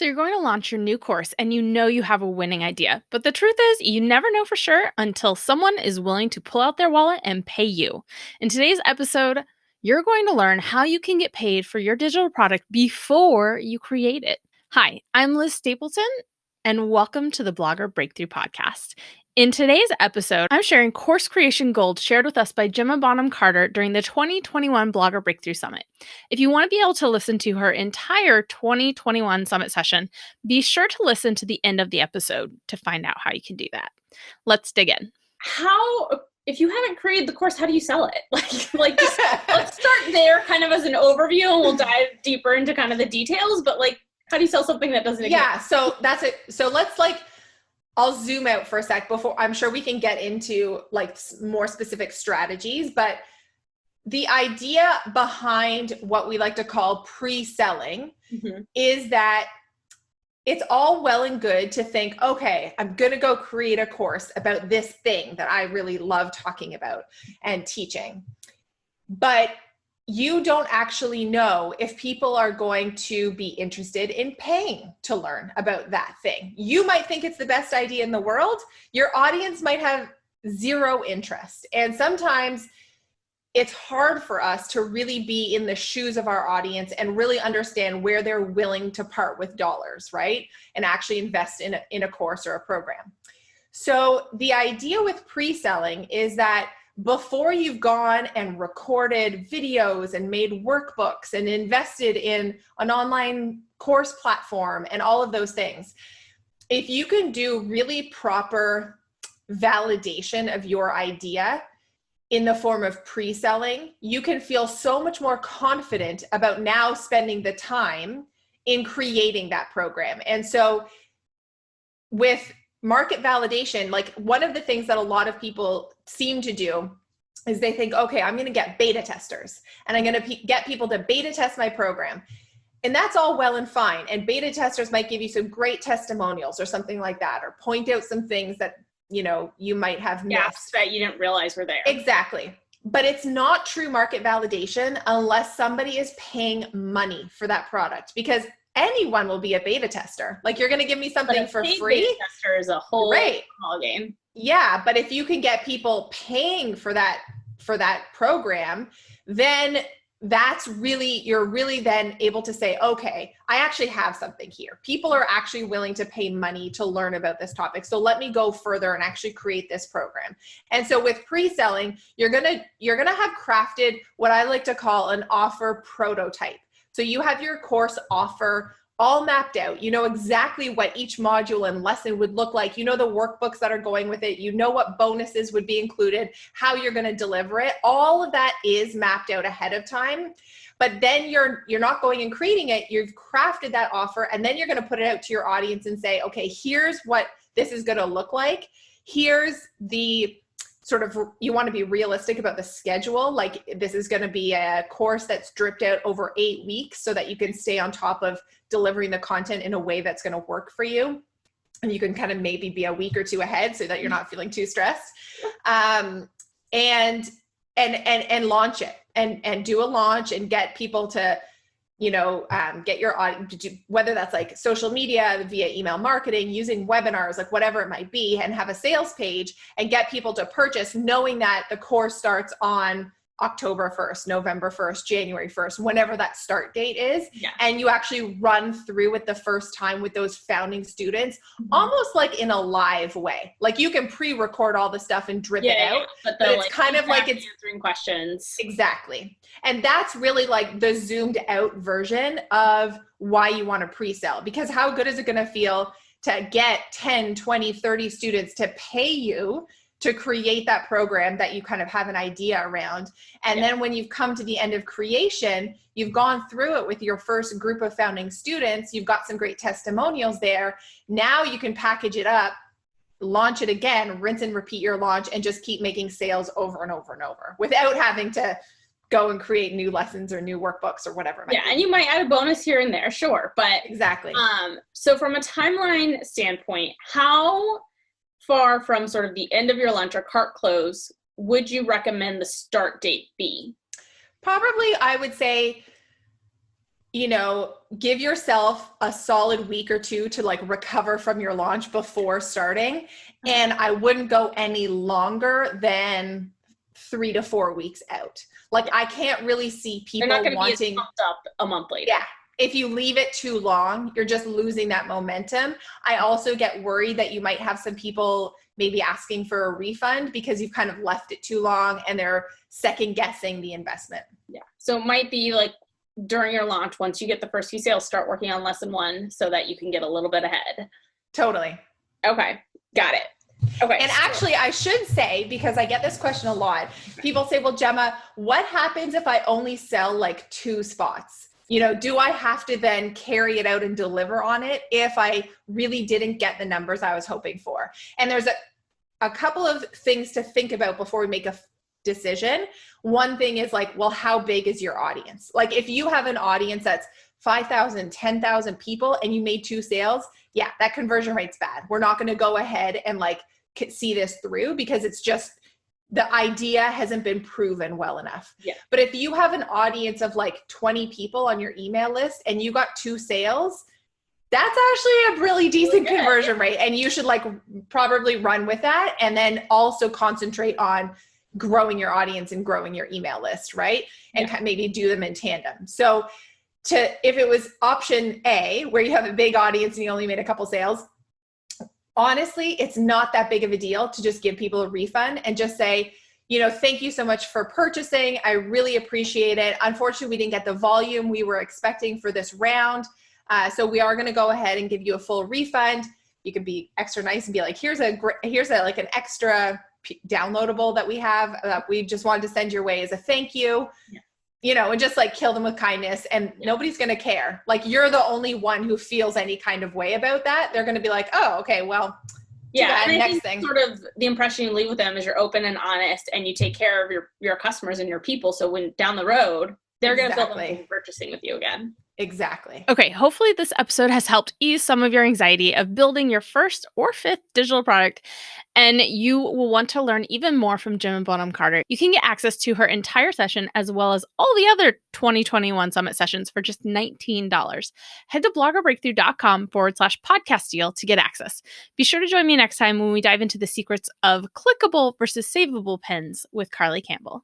So you're going to launch your new course and you know you have a winning idea. But the truth is, you never know for sure until someone is willing to pull out their wallet and pay you. In today's episode, you're going to learn how you can get paid for your digital product before you create it. Hi, I'm Liz Stapleton, and welcome to the Blogger Breakthrough Podcast. In today's episode, I'm sharing course creation gold shared with us by Gemma Bonham Carter during the 2021 Blogger Breakthrough Summit. If you want to be able to listen to her entire 2021 Summit session, be sure to listen to the end of the episode to find out how you can do that. Let's dig in. If you haven't created the course, how do you sell it? Just, let's start there kind of as an overview, and we'll dive deeper into kind of the details, but how do you sell something that doesn't exist? Yeah, so that's it. So let's I'll zoom out for a sec before I'm sure we can get into more specific strategies, but the idea behind what we like to call pre-selling is that it's all well and good to think, okay, I'm going to go create a course about this thing that I really love talking about and teaching. But you don't actually know if people are going to be interested in paying to learn about that thing. You might think it's the best idea in the world. Your audience might have zero interest. And sometimes it's hard for us to really be in the shoes of our audience and really understand where they're willing to part with dollars, right? And actually invest in a course or a program. So the idea with pre-selling is that before you've gone and recorded videos and made workbooks and invested in an online course platform and all of those things, if you can do really proper validation of your idea in the form of pre-selling, you can feel so much more confident about now spending the time in creating that program. And so with market validation, one of the things that a lot of people seem to do is they think, okay, I'm going to get beta testers and I'm going to get people to beta test my program. And that's all well and fine. And beta testers might give you some great testimonials or something like that, or point out some things that, you might have missed. Gaps that you didn't realize were there. Exactly. But it's not true market validation unless somebody is paying money for that product, because anyone will be a beta tester. You're going to give me something for free. Beta tester is a whole ball game. Yeah, but if you can get people paying for that program, then you're really then able to say, okay, I actually have something here. People are actually willing to pay money to learn about this topic. So let me go further and actually create this program. And so with pre-selling, you're going to have crafted what I like to call an offer prototype. So you have your course offer all mapped out. You know exactly what each module and lesson would look like. You know the workbooks that are going with it. You know what bonuses would be included, how you're going to deliver it. All of that is mapped out ahead of time. But then you're not going and creating it. You've crafted that offer, and then you're going to put it out to your audience and say, okay, here's what this is going to look like. Here's the you want to be realistic about the schedule. This is going to be a course that's dripped out over 8 weeks so that you can stay on top of delivering the content in a way that's going to work for you. And you can kind of maybe be a week or two ahead so that you're not feeling too stressed. And launch it and do a launch and get people to, get your audience, whether that's social media, via email marketing, using webinars, whatever it might be, and have a sales page and get people to purchase, knowing that the course starts on October 1st, November 1st, January 1st, whenever that start date is. Yeah. And you actually run through it the first time with those founding students, almost in a live way. You can pre-record all the stuff and drip it out, but it's kind of it's answering questions. Exactly. And that's really the zoomed out version of why you want to pre-sell, because how good is it going to feel to get 10, 20, 30 students to pay you to create that program that you kind of have an idea around. And then when you've come to the end of creation, you've gone through it with your first group of founding students, you've got some great testimonials there. Now you can package it up, launch it again, rinse and repeat your launch, and just keep making sales over and over and over without having to go and create new lessons or new workbooks or whatever. Yeah, and you might add a bonus here and there, sure. But exactly. So from a timeline standpoint, how far from sort of the end of your launch or cart close would you recommend the start date be? Probably, I would say give yourself a solid week or two to like recover from your launch before starting. And I wouldn't go any longer than 3 to 4 weeks out. Like I can't really see people They're not going to wanting be as pumped up a month later. Yeah. If you leave it too long, you're just losing that momentum. I also get worried that you might have some people maybe asking for a refund because you've kind of left it too long and they're second guessing the investment. Yeah. So it might be like during your launch, once you get the first few sales, start working on lesson 1 so that you can get a little bit ahead. Totally. Okay. Got it. Okay. And actually, I should say, because I get this question a lot, people say, well, Gemma, what happens if I only sell like 2 spots? Do I have to then carry it out and deliver on it if I really didn't get the numbers I was hoping for? And there's a couple of things to think about before we make a decision. One thing is like, well, how big is your audience? Like if you have an audience that's 5,000, 10,000 people and you made 2 sales, yeah, that conversion rate's bad. We're not going to go ahead and like see this through because it's just the idea hasn't been proven well enough. Yeah. But if you have an audience of like 20 people on your email list and you got 2 sales, that's actually a really decent conversion rate. And you should like probably run with that and then also concentrate on growing your audience and growing your email list, right? And maybe do them in tandem. So if it was option A, where you have a big audience and you only made a couple sales, honestly, it's not that big of a deal to just give people a refund and just say, thank you so much for purchasing. I really appreciate it. Unfortunately, we didn't get the volume we were expecting for this round. So we are going to go ahead and give you a full refund. You can be extra nice and be like, here's like an extra downloadable that we have that we just wanted to send your way as a thank you. Yeah. And just like kill them with kindness and nobody's going to care. Like you're the only one who feels any kind of way about that. They're going to be like, oh, okay, well, yeah. And next thing. Sort of the impression you leave with them is you're open and honest and you take care of your customers and your people. So when down the road, they're going to feel comfortable purchasing with you again. Exactly. Okay, hopefully this episode has helped ease some of your anxiety of building your first or 5th digital product, and you will want to learn even more from Gemma Bonham Carter. You can get access to her entire session as well as all the other 2021 Summit sessions for just $19. Head to bloggerbreakthrough.com/podcast deal to get access. Be sure to join me next time when we dive into the secrets of clickable versus savable pins with Carly Campbell.